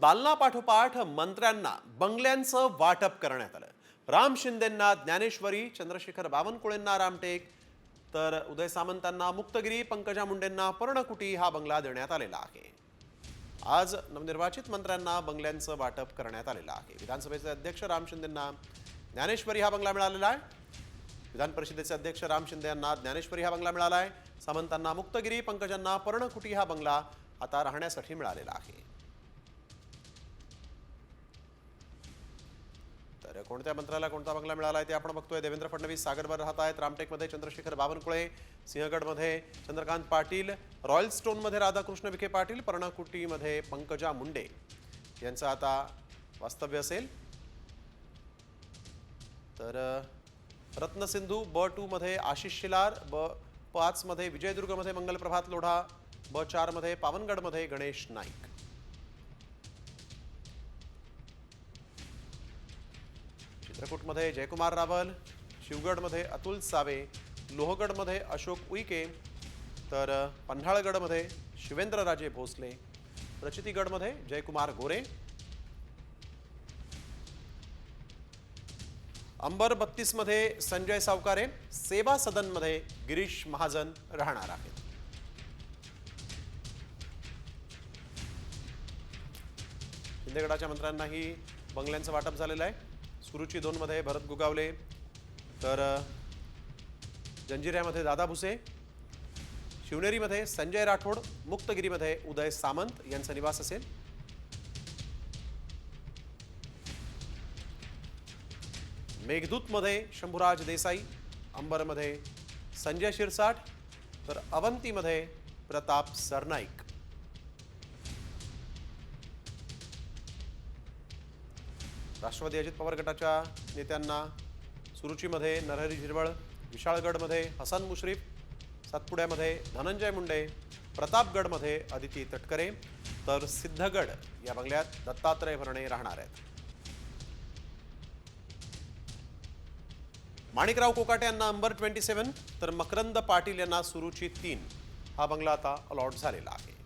दालनापाठोपाठ मंत्र्यांना बंगल्यांचं वाटप करण्यात आलं। राम शिंदेंना ज्ञानेश्वरी, चंद्रशेखर बावनकुळेंना रामटेक, तर उदय सामंतांना मुक्तगिरी, पंकजा मुंडेंना पर्णकुटी हा बंगला देण्यात आलेला आहे। आज नवनिर्वाचित मंत्र्यांना बंगल्यांचं वाटप करण्यात आलेलं आहे। विधानसभेचे अध्यक्ष राम शिंदेंना ज्ञानेश्वरी हा बंगला मिळालेला आहे। विधान परिषदेचे अध्यक्ष राम शिंदे यांना ज्ञानेश्वरी हा बंगला मिळाला आहे। सामंतांना मुक्तगिरी, पंकजांना पर्णकुटी हा बंगला आता राहण्यासाठी मिळालेला आहे। तर कोणत्या मंत्र्याला कोणता बंगला मिळाला आहे ते आपण बघतोय। देवेंद्र फडणवीस सागरवर राहत आहेत। रामटेकमध्ये चंद्रशेखर बावनकुळे, सिंहगडमध्ये चंद्रकांत पाटील, रॉयल स्टोनमध्ये राधाकृष्ण विखे पाटील, पर्णकुटीमध्ये पंकजा मुंडे यांचं आता वास्तव्य असेल। तर रत्नसिंधू ब2 मध्ये आशिष शिलार, ब5 मध्ये विजयदुर्गमध्ये मंगलप्रभात लोढा, ब4 मध्ये पावनगडमध्ये गणेश नाईक। चित्रकूटमध्ये जयकुमार रावल, शिवगडमध्ये अतुल सावे, लोहगडमध्ये अशोक उईके, तर पन्हाळगडमध्ये शिवेंद्रराजे भोसले, प्रचितीगडमध्ये जयकुमार गोरे, अंबर 32 मध्ये संजय सावकारे, सेवा सदन मध्ये गिरीश महाजन राहणार आहेत। शिंदेगडाच्या मंत्र्यांनाही बंगल्यांचं वाटप झालेलं आहे। सुरुची 2 मध्ये भरत गुगावले, तर जंजिऱ्यामध्ये दादा भुसे, शिवनेरीमध्ये संजय राठोड, मुक्तगिरीमध्ये उदय सामंत यांचं निवास असेल। मेघदूतमध्ये शंभूराज देसाई, अंबरमध्ये संजय शिरसाट, तर अवंतीमध्ये प्रताप सरनाईक। राष्ट्रवादी अजित पवार गटाच्या नेत्यांना सुरुचीमध्ये नरहरी झिरवळ, विशाळगडमध्ये हसन मुश्रीफ, सातपुड्यामध्ये धनंजय मुंडे, प्रतापगडमध्ये अदिती तटकरे, तर सिद्धगड या बंगल्यात दत्तात्रय भरणे राहणार आहेत। माणिकराव कोकाटे यांना अंबर 27, तर मकरंद पाटील यांना सुरुची 3 हा बंगला आता अलॉट झालेला आहे।